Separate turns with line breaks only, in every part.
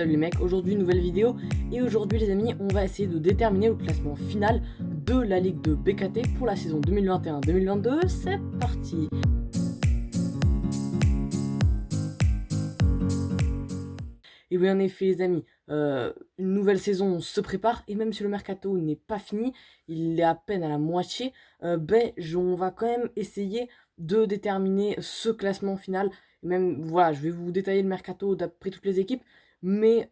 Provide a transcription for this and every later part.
Salut les mecs, aujourd'hui nouvelle vidéo et aujourd'hui les amis on va essayer de déterminer le classement final de la Ligue de BKT pour la saison 2021-2022, c'est parti. Et oui en effet les amis, une nouvelle saison se prépare et même si le mercato n'est pas fini, il est à peine à la moitié, on va quand même essayer de déterminer ce classement final. Même voilà, je vais vous détailler le mercato d'après toutes les équipes, mais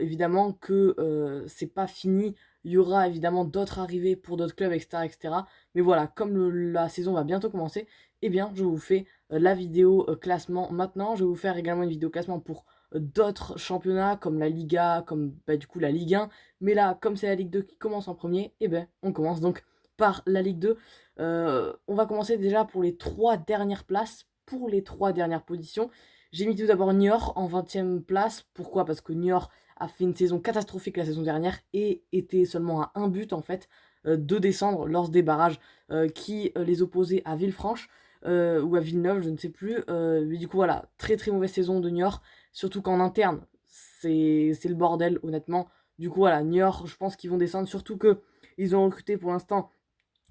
évidemment que c'est pas fini. Il y aura évidemment d'autres arrivées pour d'autres clubs, etc., etc. Mais voilà, comme la saison va bientôt commencer, eh bien je vous fais la vidéo classement maintenant. Je vais vous faire également une vidéo classement pour d'autres championnats comme la Liga, comme du coup la Ligue 1. Mais là, comme c'est la Ligue 2 qui commence en premier, et on commence donc par la Ligue 2. On va commencer déjà pour les 3 dernières places, pour les 3 dernières positions. J'ai mis tout d'abord Niort en 20e place. Pourquoi? Parce que Niort a fait une saison catastrophique la saison dernière et était seulement à un but en fait de descendre lors des barrages qui les opposaient à Villefranche ou à Villeneuve, je ne sais plus. Mais du coup voilà, très très mauvaise saison de Niort, surtout qu'en interne c'est le bordel honnêtement. Du coup voilà, Niort je pense qu'ils vont descendre, surtout que ils ont recruté pour l'instant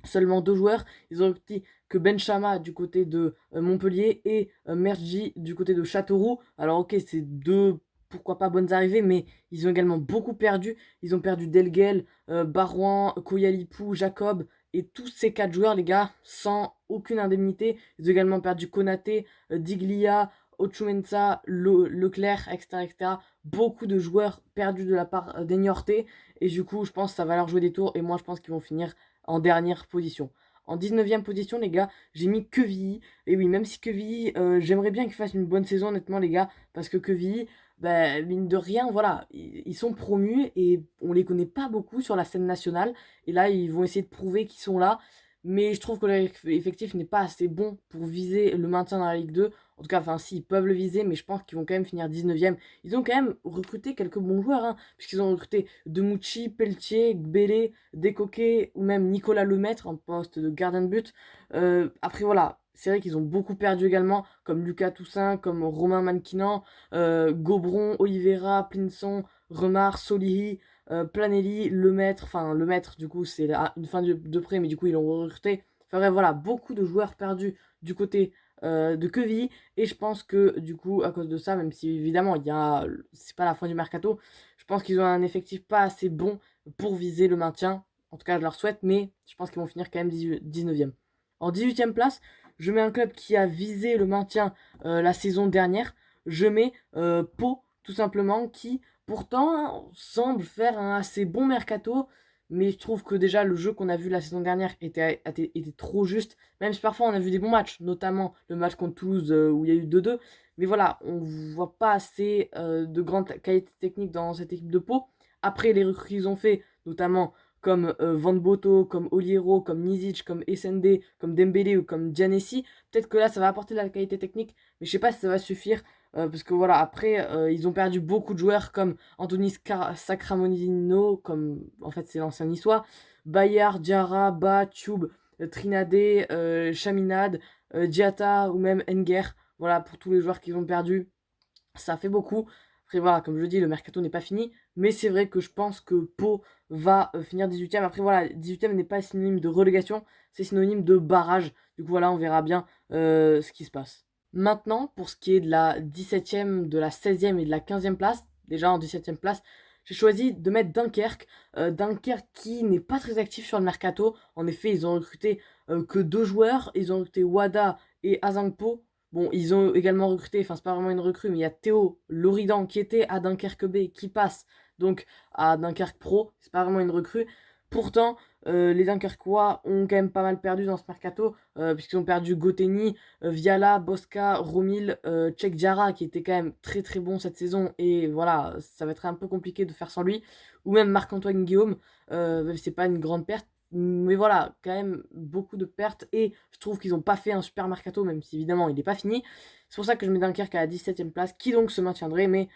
seulement 2 joueurs. Ils ont recruté que Benchama du côté de Montpellier et Mergi du côté de Châteauroux. Alors ok, c'est deux, pourquoi pas, bonnes arrivées, mais ils ont également beaucoup perdu. Ils ont perdu Delguel, Barouan, Koyalipou, Jacob, et tous ces 4 joueurs, les gars, sans aucune indemnité. Ils ont également perdu Konaté, Diglia, Ochumensa, Leclerc, etc., etc. Beaucoup de joueurs perdus de la part des Niortais. Et du coup, je pense que ça va leur jouer des tours. Et moi, je pense qu'ils vont finir en dernière position. En 19e position, les gars, j'ai mis Quevilly. Et oui, même si Quevilly, j'aimerais bien qu'il fasse une bonne saison, honnêtement, les gars, parce que Quevilly, mine de rien, voilà, ils sont promus et on les connaît pas beaucoup sur la scène nationale. Et là, ils vont essayer de prouver qu'ils sont là. Mais je trouve que l'effectif n'est pas assez bon pour viser le maintien dans la Ligue 2. En tout cas, enfin, si, ils peuvent le viser, mais je pense qu'ils vont quand même finir 19e. Ils ont quand même recruté quelques bons joueurs, hein, puisqu'ils ont recruté Demucci, Pelletier, Gbélé, Descoquet ou même Nicolas Lemaître en poste de gardien de but. Après, voilà, c'est vrai qu'ils ont beaucoup perdu également, comme Lucas Toussaint, comme Romain Manquinan, Gobron, Oliveira, Plinson, Remar, Solihi, Planelli, Lemaître. Enfin, Lemaître, du coup, c'est une fin de prêt, mais du coup, ils l'ont recruté. Enfin, bref, voilà, beaucoup de joueurs perdus du côté de Quevilly, et je pense que du coup à cause de ça, même si évidemment c'est pas la fin du mercato, je pense qu'ils ont un effectif pas assez bon pour viser le maintien. En tout cas je leur souhaite, mais je pense qu'ils vont finir quand même 19e. En 18e place, je mets un club qui a visé le maintien la saison dernière. Je mets Pau, tout simplement, qui pourtant semble faire un assez bon mercato. Mais je trouve que déjà le jeu qu'on a vu la saison dernière était trop juste. Même si parfois on a vu des bons matchs, notamment le match contre Toulouse où il y a eu 2-2. Mais voilà, on voit pas assez de grande qualité technique dans cette équipe de Pau. Après les recrues qu'ils ont fait, notamment comme Van Boto, comme Oliero, comme Nizic, comme Essende, comme Dembélé ou comme Giannessi, peut-être que là ça va apporter de la qualité technique, mais je sais pas si ça va suffire. Parce que voilà, après, ils ont perdu beaucoup de joueurs comme Anthony Sacramonino, comme en fait c'est l'ancien niçois, Bayard, Diarra, Ba, Tube, Trinadé, Chaminade, Diatta ou même Enger. Voilà, pour tous les joueurs qu'ils ont perdus, ça fait beaucoup. Après voilà, comme je le dis, le mercato n'est pas fini, mais c'est vrai que je pense que Pau va finir 18e. Après voilà, 18e n'est pas synonyme de relégation, c'est synonyme de barrage. Du coup voilà, on verra bien ce qui se passe. Maintenant, pour ce qui est de la 17e, de la 16e et de la 15e place, déjà en 17e place, j'ai choisi de mettre Dunkerque. Dunkerque qui n'est pas très actif sur le mercato. En effet, ils ont recruté que 2 joueurs. Ils ont recruté Wada et Azangpo. Bon, ils ont également recruté, enfin c'est pas vraiment une recrue, mais il y a Théo Loridan qui était à Dunkerque B, qui passe donc à Dunkerque Pro. C'est pas vraiment une recrue. Pourtant, les Dunkerquois ont quand même pas mal perdu dans ce mercato, puisqu'ils ont perdu Goteni, Viala, Bosca, Romil, Cheikh Diarra, qui était quand même très très bon cette saison, et voilà, ça va être un peu compliqué de faire sans lui, ou même Marc-Antoine Guillaume, c'est pas une grande perte, mais voilà, quand même beaucoup de pertes, et je trouve qu'ils n'ont pas fait un super mercato, même si évidemment il n'est pas fini. C'est pour ça que je mets Dunkerque à la 17e place, qui donc se maintiendrait, mais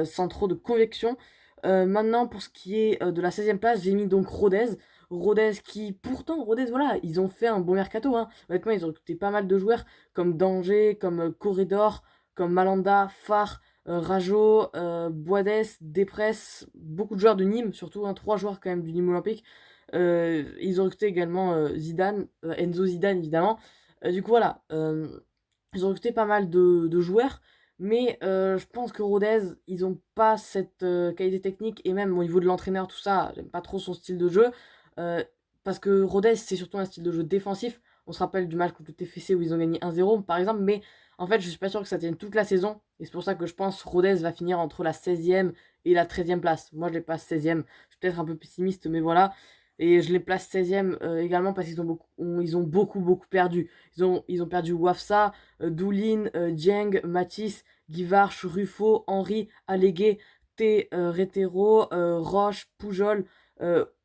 sans trop de conviction. Maintenant, pour ce qui est de la 16e place, j'ai mis donc Rodez. Rodez qui, pourtant, Rodez, voilà, ils ont fait un bon mercato, hein. Honnêtement, ils ont recruté pas mal de joueurs, comme Danger, comme Corridor, comme Malanda, Far, Rajo, Boades, Despres, beaucoup de joueurs de Nîmes, surtout 3 joueurs quand même du Nîmes Olympique. Ils ont recruté également Zidane, Enzo Zidane évidemment. Du coup voilà, ils ont recruté pas mal de joueurs, mais je pense que Rodez, ils ont pas cette qualité technique, et même au niveau de l'entraîneur, tout ça, j'aime pas trop son style de jeu. euh, Parce que Rodez, c'est surtout un style de jeu défensif. On se rappelle du match contre le TFC où ils ont gagné 1-0 par exemple, mais en fait, je suis pas sûr que ça tienne toute la saison, et c'est pour ça que je pense que Rodez va finir entre la 16e et la 13e place. Moi, je les place 16e. Je suis peut-être un peu pessimiste, mais voilà. Et je les place 16e également parce qu'ils ils ont beaucoup perdu. Ils ont perdu Wafsa, Doulin, Dieng, Matisse, Guivarch, Ruffo, Henry, Allégué, T, Retero, Roche, Poujol,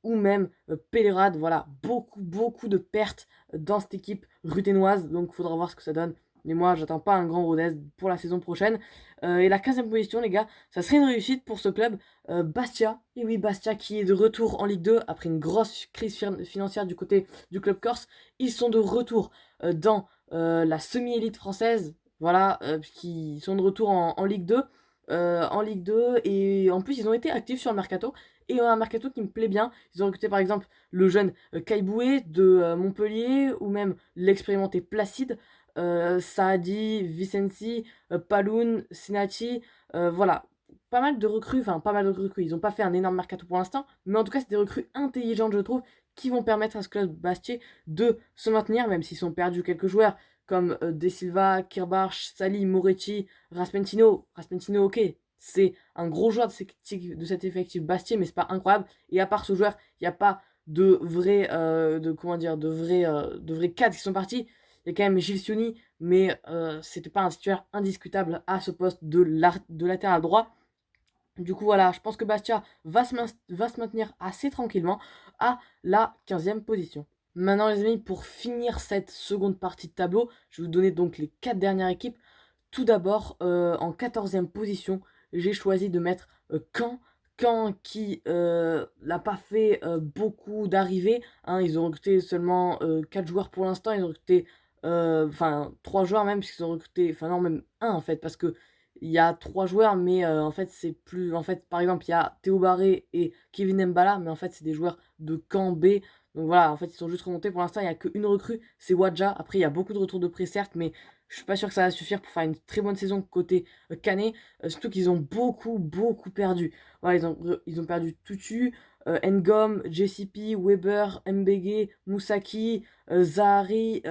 ou même Pellerade. Voilà, beaucoup de pertes dans cette équipe ruténoise. Donc il faudra voir ce que ça donne. Mais moi, j'attends pas un grand Rodez pour la saison prochaine. Et la 15e position, les gars, ça serait une réussite pour ce club. Bastia, et oui, Bastia qui est de retour en Ligue 2 après une grosse crise financière du côté du club corse. Ils sont de retour dans la semi-élite française, voilà, puisqu'ils sont de retour en Ligue 2. En Ligue 2, et en plus ils ont été actifs sur le mercato, et un mercato qui me plaît bien. Ils ont recruté par exemple le jeune Kaiboué de Montpellier, ou même l'expérimenté Placide, Saadi, Vicenci, Paloun, Sinati, voilà, pas mal de recrues, enfin pas mal de recrues, ils n'ont pas fait un énorme mercato pour l'instant, mais en tout cas c'est des recrues intelligentes je trouve, qui vont permettre à ce club Bastier de se maintenir, même s'ils sont perdus quelques joueurs comme De Silva, Kirbarch, Sali, Moretti, Raspentino. Raspentino, ok, c'est un gros joueur de cet effectif Bastier, mais c'est pas incroyable. Et à part ce joueur, il n'y a pas de vrais, de vrais cadres qui sont partis. Il y a quand même Gilles Sioni, mais c'était pas un titulaire indiscutable à ce poste de latéral droit. Du coup, voilà, je pense que Bastia va se maintenir assez tranquillement à la 15e position. Maintenant, les amis, pour finir cette seconde partie de tableau, je vais vous donner donc les 4 dernières équipes. Tout d'abord, en 14e position, j'ai choisi de mettre Caen. Caen qui n'a pas fait beaucoup d'arrivées, hein. Ils ont recruté seulement 4 joueurs pour l'instant. Ils ont recruté, enfin 3 joueurs même, puisqu'ils ont recruté, enfin non, même un en fait, parce que il y a 3 joueurs, mais en fait, c'est plus. En fait, par exemple, il y a Théo Barré et Kevin Mbala, mais en fait, c'est des joueurs de camp B. Donc voilà, en fait, ils sont juste remontés. Pour l'instant, il n'y a qu'une recrue, c'est Wadja. Après, il y a beaucoup de retours de prêt, certes, mais je suis pas sûr que ça va suffire pour faire une très bonne saison côté Canet. Surtout qu'ils ont beaucoup perdu. Voilà, ils ont perdu Tutu, Ngom, JCP, Weber, Mbege, Moussaki, Zahari,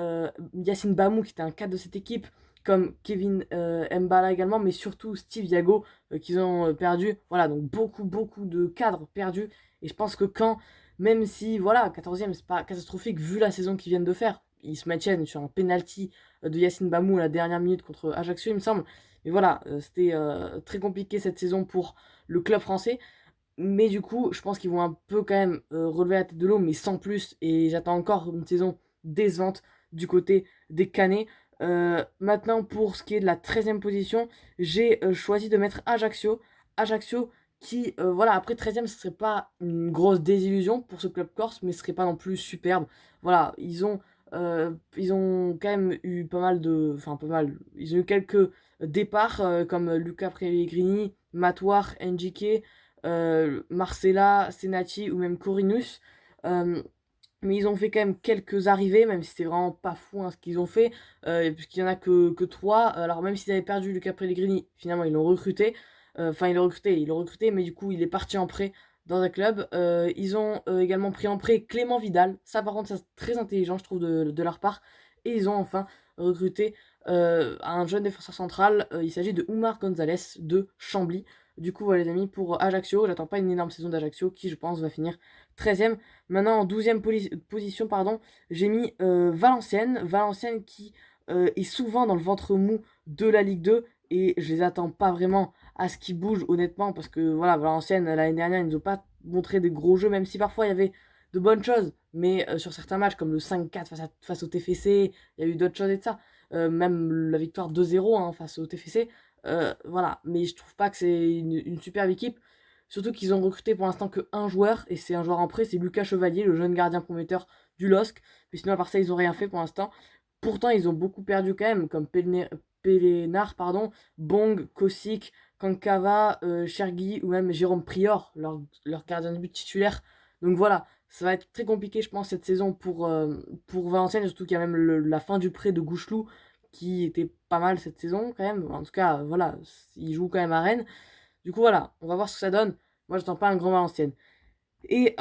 Yacine Bamou, qui était un cadre de cette équipe, comme Kevin Mbala également, mais surtout Steve Yago, qu'ils ont perdu. Voilà, donc beaucoup de cadres perdus. Et je pense que quand, même si, voilà, 14e, c'est pas catastrophique vu la saison qu'ils viennent de faire, ils se maintiennent sur un penalty de Yacine Bamou à la dernière minute contre Ajaccio, il me semble. Mais voilà, c'était très compliqué cette saison pour le club français. Mais du coup, je pense qu'ils vont un peu quand même relever la tête de l'eau, mais sans plus. Et j'attends encore une saison décevante du côté des Canets. Maintenant, pour ce qui est de la 13e position, j'ai choisi de mettre Ajaccio. Ajaccio qui, voilà, après 13e, ce serait pas une grosse désillusion pour ce club corse, mais ce serait pas non plus superbe. Voilà, ils ont quand même eu pas mal de. Enfin, pas mal. Ils ont eu quelques départs, comme Luca Pellegrini, Matoir, NJK, Marcella, Senati ou même Corinus. Euh, mais ils ont fait quand même quelques arrivées, même si c'est vraiment pas fou hein, ce qu'ils ont fait, puisqu'il y en a que 3. Alors même s'ils avaient perdu Luca Pellegrini, finalement ils l'ont recruté. Enfin, ils l'ont recruté, mais du coup il est parti en prêt dans un club. Ils ont également pris en prêt Clément Vidal. Ça, par contre, ça, c'est très intelligent, je trouve, de leur part. Et ils ont enfin recruté un jeune défenseur central. Il s'agit de Oumar Gonzalez de Chambly. Du coup, voilà les amis, pour Ajaccio, j'attends pas une énorme saison d'Ajaccio qui, je pense, va finir 13e. Maintenant, en 12e position, pardon, j'ai mis Valenciennes. Valenciennes qui est souvent dans le ventre mou de la Ligue 2. Et je les attends pas vraiment à ce qu'ils bougent, honnêtement. Parce que voilà, Valenciennes, l'année dernière, ils ne nous ont pas montré des gros jeux, même si parfois il y avait de bonnes choses. Mais sur certains matchs, comme le 5-4 face au TFC, il y a eu d'autres choses et de ça. Même la victoire 2-0 hein, face au TFC. Voilà, mais je trouve pas que c'est une superbe équipe. Surtout qu'ils ont recruté pour l'instant que un joueur, et c'est un joueur en prêt, c'est Lucas Chevalier, le jeune gardien prometteur du LOSC. Mais sinon, à part ça, ils ont rien fait pour l'instant. Pourtant, ils ont beaucoup perdu quand même, comme Pellenar, pardon, Bong, Kosic, Kankava, Chergui ou même Jérôme Prior, leur gardien de but titulaire. Donc voilà, ça va être très compliqué, je pense, cette saison pour Valenciennes, surtout qu'il y a même la fin du prêt de Gouchelou qui était pas mal cette saison quand même. En tout cas, voilà, il joue quand même à Rennes. Du coup, voilà, on va voir ce que ça donne. Moi, je n'attends pas un grand Valenciennes. Et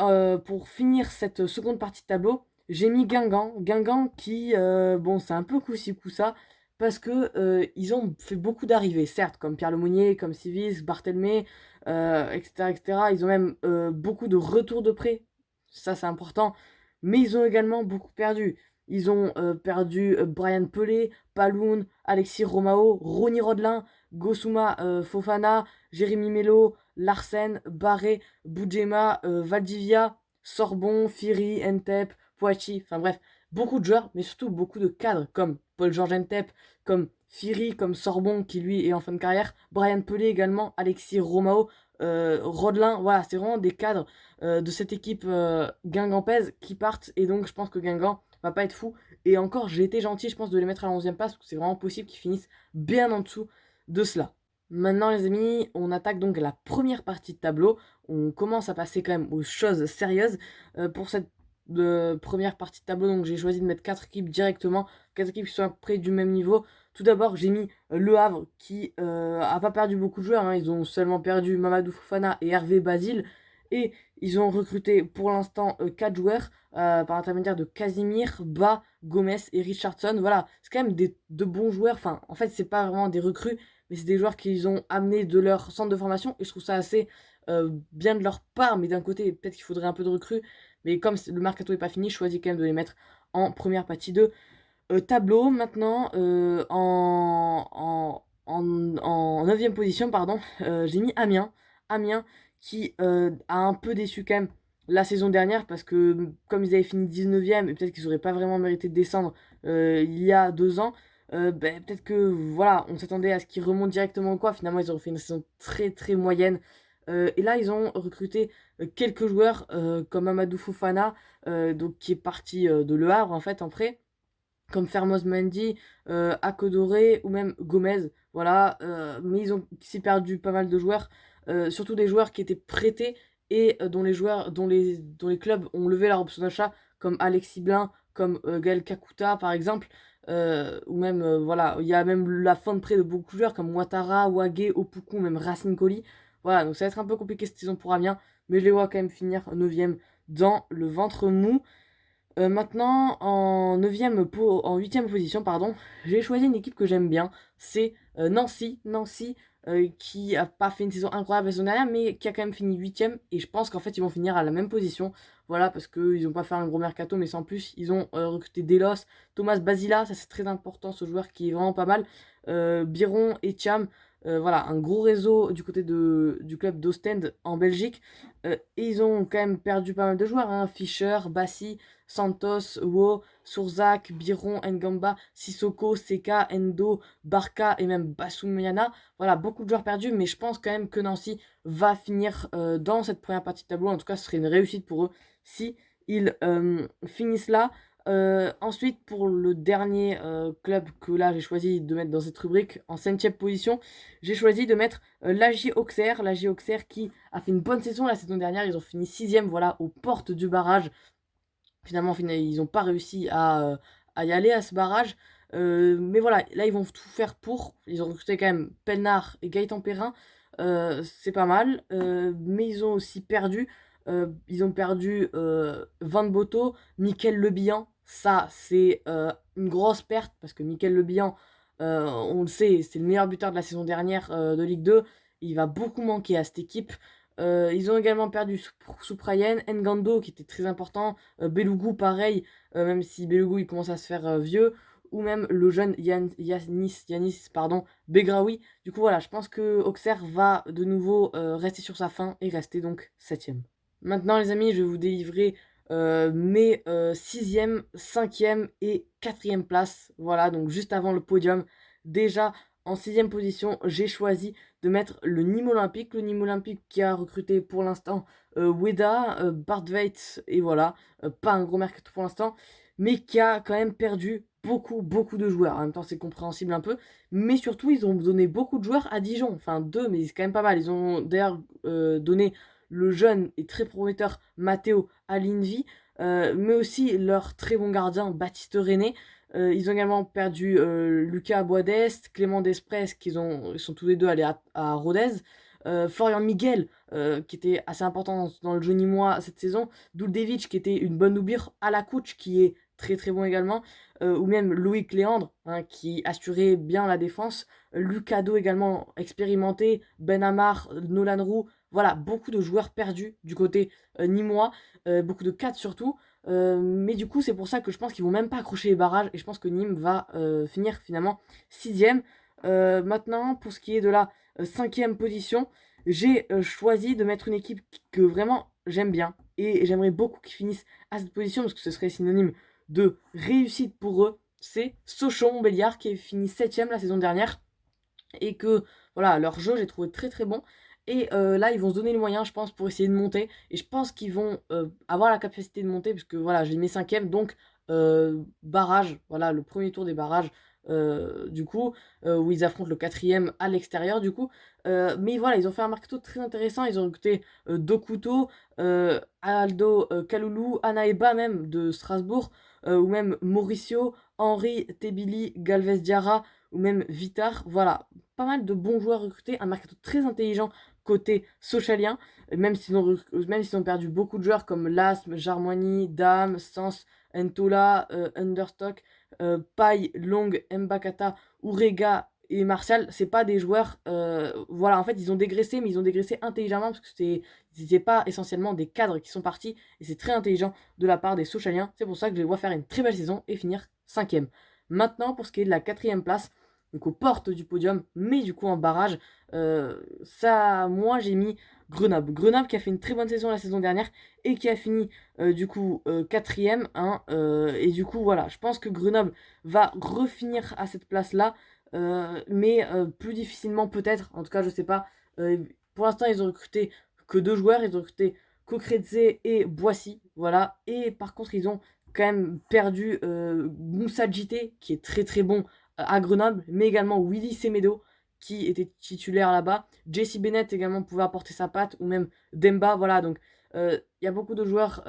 pour finir cette seconde partie de tableau, j'ai mis Guingamp. Guingamp qui, bon, c'est un peu coup-ci coup-ça, parce que ils ont fait beaucoup d'arrivées, certes, comme Pierre Lemonnier, comme Civis, Barthelmé, etc., etc. Ils ont même beaucoup de retours de prêt, ça c'est important, mais ils ont également beaucoup perdu. Ils ont perdu Brian Pelé, Paloun, Alexis Romao, Ronny Rodelin, Gosuma Fofana, Jérémy Melo, Larsen, Barré, Boudjema, Valdivia, Sorbon, Firi, Entep, Poitiers, enfin bref, beaucoup de joueurs, mais surtout beaucoup de cadres comme Paul-Georges Entep, comme Firi, comme Sorbon qui lui est en fin de carrière, Brian Pelé également, Alexis Romao, Rodelin, voilà, c'est vraiment des cadres de cette équipe guingampaise qui partent, et donc je pense que Guingamp va pas être fou. Et encore, j'ai été gentil, je pense, de les mettre à la 11e place, parce que c'est vraiment possible qu'ils finissent bien en dessous de cela. Maintenant les amis, on attaque donc la première partie de tableau. On commence à passer quand même aux choses sérieuses. Pour cette première partie de tableau, donc j'ai choisi de mettre 4 équipes directement, 4 équipes qui sont à peu près du même niveau. Tout d'abord, j'ai mis Le Havre qui a pas perdu beaucoup de joueurs, hein. Ils ont seulement perdu Mamadou Fofana et Hervé Basile. Et ils ont recruté pour l'instant 4 joueurs par l'intermédiaire de Casimir, Ba, Gomez et Richardson. Voilà, c'est quand même de bons joueurs. Enfin, en fait, c'est pas vraiment des recrues, mais c'est des joueurs qu'ils ont amenés de leur centre de formation, et je trouve ça assez bien de leur part, mais d'un côté, peut-être qu'il faudrait un peu de recrues, mais comme le mercato n'est pas fini, je choisis quand même de les mettre en première partie de tableau. Maintenant, en 9e position, pardon, j'ai mis Amiens. Amiens qui a un peu déçu quand même la saison dernière, parce que comme ils avaient fini 19e, et peut-être qu'ils n'auraient pas vraiment mérité de descendre il y a 2 ans, ben, peut-être que voilà, on s'attendait à ce qu'ils remontent directement ou quoi. Finalement, ils ont fait une saison très très moyenne. Et là, ils ont recruté quelques joueurs comme Amadou Fofana, donc, qui est parti de Le Havre en fait en prêt, comme Fermoz Mendy, Akodoré ou même Gomez. Voilà, mais ils ont aussi perdu pas mal de joueurs, surtout des joueurs qui étaient prêtés et dont les clubs ont levé leur option d'achat, comme Alexis Blin, comme Gaël Kakuta par exemple. Ou même, voilà, il y a même la fin de prêt de beaucoup de joueurs comme Ouattara, Wagé, Opoku, même Racine Colli. Voilà, donc ça va être un peu compliqué cette saison pour Amiens, mais je les vois quand même finir 9e dans le ventre mou. Maintenant, en 8e position, pardon, j'ai choisi une équipe que j'aime bien. C'est Nancy. Nancy qui a pas fait une saison incroyable la saison dernière, mais qui a quand même fini 8e. Et je pense qu'en fait, ils vont finir à la même position. Voilà, parce qu'ils n'ont pas fait un gros mercato, mais sans plus, ils ont recruté Delos, Thomas Basila, ça c'est très important, ce joueur qui est vraiment pas mal. Biron et Cham. Voilà, un gros réseau du côté du club d'Ostende en Belgique. Et ils ont quand même perdu pas mal de joueurs, hein. Fischer, Bassi, Santos, Wo, Surzak, Biron, Ngamba, Sissoko, Seka, Endo, Barca et même Bassoumyana. Voilà, beaucoup de joueurs perdus, mais je pense quand même que Nancy va finir dans cette première partie de tableau. En tout cas, ce serait une réussite pour eux si ils finissent là. Ensuite, pour le dernier club que là j'ai choisi de mettre dans cette rubrique, en 5e position, j'ai choisi de mettre l'AJ Auxerre. L'AJ Auxerre qui a fait une bonne saison la saison dernière. Ils ont fini 6e, voilà, aux portes du barrage. Finalement, ils n'ont pas réussi à y aller à ce barrage. Mais voilà, là, ils vont tout faire pour. Ils ont recruté quand même Pelnard et Gaëtan Perrin. C'est pas mal. Mais ils ont aussi perdu. Ils ont perdu Van Boto, Mickaël Lebihan. Ça, c'est une grosse perte, parce que Mickaël Lebihan, on le sait, c'est le meilleur buteur de la saison dernière de Ligue 2. Il va beaucoup manquer à cette équipe. Ils ont également perdu Souprayen, Ngando qui était très important, Belougou pareil, même si Belougou il commence à se faire vieux, ou même le jeune Yanis pardon, Begraoui. Du coup voilà, je pense que Auxerre va de nouveau rester sur sa faim et rester donc 7e. Maintenant les amis, je vais vous délivrer mes 6e, 5e et 4e places. Voilà, donc juste avant le podium. Déjà en 6e position, j'ai choisi de mettre le Nîmes Olympique. Le Nîmes Olympique qui a recruté pour l'instant Weda, Bart Veit, et voilà, pas un gros mercato pour l'instant. mais qui a quand même perdu beaucoup de joueurs. En même temps, c'est compréhensible un peu, mais surtout, ils ont donné beaucoup de joueurs à Dijon. Enfin, deux, mais c'est quand même pas mal. Ils ont d'ailleurs donné le jeune et très prometteur Matteo à l'Invi, mais aussi leur très bon gardien Baptiste René. Ils ont également perdu Lucas Boadest, Clément Desprez, ils sont tous les deux allés à Rodez. Florian Miguel, qui était assez important dans le jeu nîmois cette saison. Duldevic, qui était une bonne oubire. Alakouch, qui est très bon également. Ou même Loïc Léandre, hein, qui assurait bien la défense. Lucado également expérimenté. Ben Amar, Nolan Roux. Voilà, beaucoup de joueurs perdus du côté nîmois. Beaucoup de 4 surtout. Mais du coup, c'est pour ça que je pense qu'ils vont même pas accrocher les barrages. Et je pense que Nîmes va finir finalement 6ème. Maintenant, pour ce qui est de la 5ème position, j'ai choisi de mettre une équipe que vraiment j'aime bien. Et j'aimerais beaucoup qu'ils finissent à cette position parce que ce serait synonyme de réussite pour eux. C'est Sochaux-Montbéliard qui est fini 7ème la saison dernière. Et que voilà, leur jeu, j'ai trouvé très bon. Et là, ils vont se donner les moyens, je pense, pour essayer de monter. Et je pense qu'ils vont avoir la capacité de monter, puisque voilà, je les mets 5ème. Donc, barrage, voilà, le premier tour des barrages, du coup, où ils affrontent le 4ème à l'extérieur, du coup. Mais voilà, ils ont fait un mercato très intéressant. Ils ont recruté Dokuto, Aldo Kaloulou, Anaeba même de Strasbourg, ou même Mauricio, Henri, Tebili, Galvez Diarra, ou même Vitar. Voilà, pas mal de bons joueurs recrutés, un mercato très intelligent côté socialien, même s'ils ont perdu beaucoup de joueurs comme Lasme, Jarmoini, Dame, Sens, Ntola, Understock, Paille, Long, Mbakata, Urega et Martial. C'est pas des joueurs, voilà, en fait ils ont dégraissé, mais ils ont dégraissé intelligemment parce que c'était pas essentiellement des cadres qui sont partis, et c'est très intelligent de la part des socialiens. C'est pour ça que je les vois faire une très belle saison et finir 5ème. Maintenant, pour ce qui est de la 4ème place, donc aux portes du podium, mais du coup en barrage, ça, moi j'ai mis Grenoble. Grenoble qui a fait une très bonne saison la saison dernière et qui a fini du coup 4ème. Hein, et du coup voilà, je pense que Grenoble va refinir à cette place-là, mais plus difficilement peut-être, en tout cas je sais pas. Pour l'instant ils ont recruté que deux joueurs, ils ont recruté Kokreze et Boissy, voilà. Et par contre ils ont quand même perdu Moussa Djité, qui est très bon à Grenoble, mais également Willy Semedo, qui était titulaire là-bas. Jesse Bennett également pouvait apporter sa patte, ou même Demba, voilà. Donc il y a beaucoup de joueurs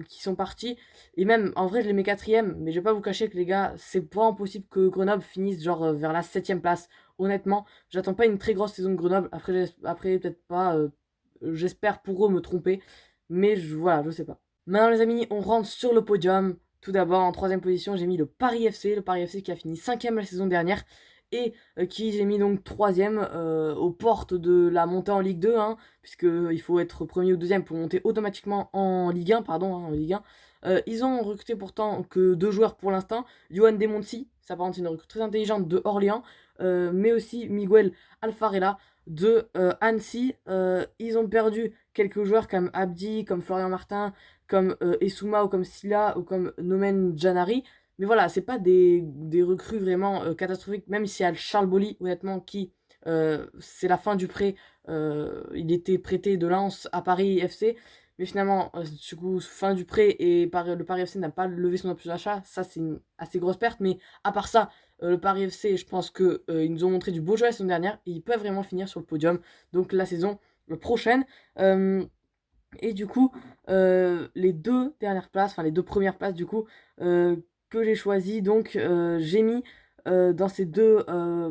qui sont partis. Et même, en vrai, je les mets 4ème, mais je vais pas vous cacher que les gars, c'est pas impossible que Grenoble finisse genre vers la 7ème place. Honnêtement, j'attends pas une très grosse saison de Grenoble. Après peut-être pas, j'espère pour eux me tromper, mais voilà, je sais pas. Maintenant les amis, on rentre sur le podium. Tout d'abord, en 3ème position, j'ai mis le Paris FC. Le Paris FC qui a fini 5ème la saison dernière. Et qui j'ai mis donc 3ème aux portes de la montée en Ligue 2. Hein, puisque il faut être premier ou deuxième pour monter automatiquement en Ligue 1. Pardon, hein, en Ligue 1. Ils ont recruté pourtant que deux joueurs pour l'instant. Johan Demonti, ça par contre c'est une recrue très intelligente de Orléans. Mais aussi Miguel Alfarella de Annecy. Ils ont perdu quelques joueurs comme Abdi, comme Florian Martin, comme Essouma ou comme Silla ou comme Nomen Janari. Mais voilà, c'est pas des recrues vraiment catastrophiques, même s'il y a Charles Bolly, honnêtement, qui, c'est la fin du prêt. Il était prêté de Lens à Paris FC. Mais finalement, du coup, fin du prêt et le Paris FC n'a pas levé son option d'achat. Ça, c'est une assez grosse perte. Mais à part ça, le Paris FC, je pense qu'ils nous ont montré du beau jeu la saison dernière. Et ils peuvent vraiment finir sur le podium. Donc la saison prochaine. Et du coup, les deux dernières places, enfin les deux premières places du coup, que j'ai choisi, donc j'ai mis dans ces deux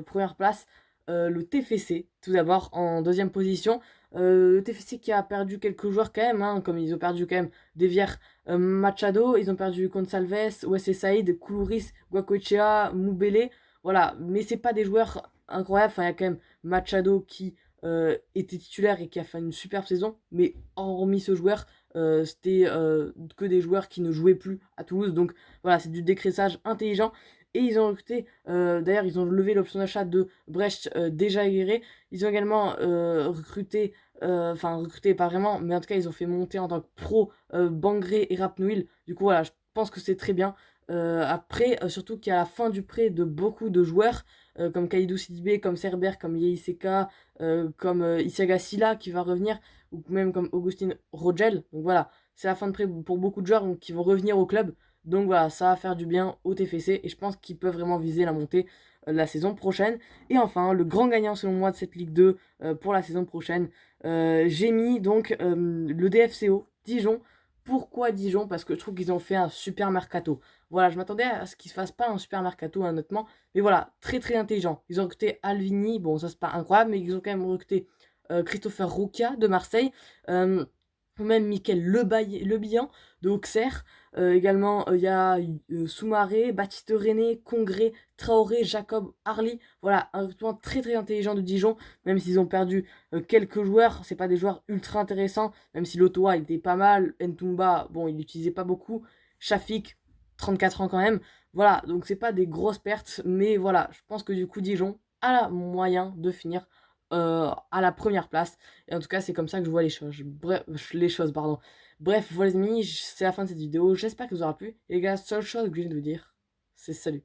premières places le TFC, tout d'abord en deuxième position. Le TFC qui a perdu quelques joueurs quand même, hein, comme ils ont perdu quand même Devier, Machado, ils ont perdu Gonçalves, Wesley Saïd, Koulouris, Guacoechea, Moubele, voilà, mais c'est pas des joueurs incroyables, enfin il y a quand même Machado qui était titulaire et qui a fait une superbe saison, mais hormis ce joueur, c'était que des joueurs qui ne jouaient plus à Toulouse, donc voilà, c'est du décraissage intelligent. Et ils ont recruté, d'ailleurs ils ont levé l'option d'achat de Brecht déjà aguerré. Ils ont également recruté, enfin recruté pas vraiment, mais en tout cas ils ont fait monter en tant que pro Bangré et Rapnouil. Du coup voilà, je pense que c'est très bien. Après, surtout qu'il y a la fin du prêt de beaucoup de joueurs, comme Kalidou Sidibé, comme Cerber, comme Yeiseka, comme Isiaga Silla qui va revenir, ou même comme Augustine Rogel. Donc voilà, c'est la fin de prêt pour beaucoup de joueurs donc, qui vont revenir au club. Donc voilà, ça va faire du bien au TFC et je pense qu'ils peuvent vraiment viser la montée la saison prochaine. Et enfin, le grand gagnant selon moi de cette Ligue 2 pour la saison prochaine, j'ai mis donc le DFCO, Dijon. Pourquoi Dijon? Parce que je trouve qu'ils ont fait un super mercato. Voilà, je m'attendais à ce qu'ils ne fassent pas un super mercato, honnêtement. Mais voilà, très très intelligent. Ils ont recruté Alvini, bon, ça c'est pas incroyable, mais ils ont quand même recruté Christopher Roukia de Marseille, ou même Mickaël Lebihan de Auxerre. Également, il y a Soumaré, Baptiste René, Congré, Traoré, Jacob, Harley. Voilà, un recrutement très très intelligent de Dijon, même s'ils ont perdu quelques joueurs. C'est pas des joueurs ultra intéressants, même si Lotoa était pas mal. Ntumba, bon, il l'utilisait pas beaucoup. Shafik, 34 ans quand même. Voilà, donc c'est pas des grosses pertes, mais voilà, je pense que du coup, Dijon a moyen de finir à la première place. Et en tout cas, c'est comme ça que je vois les choses. Bref, les choses, pardon. Bref, voilà les amis, c'est la fin de cette vidéo. J'espère que ça vous aura plu. Et les gars, seule chose que je viens de vous dire, c'est salut.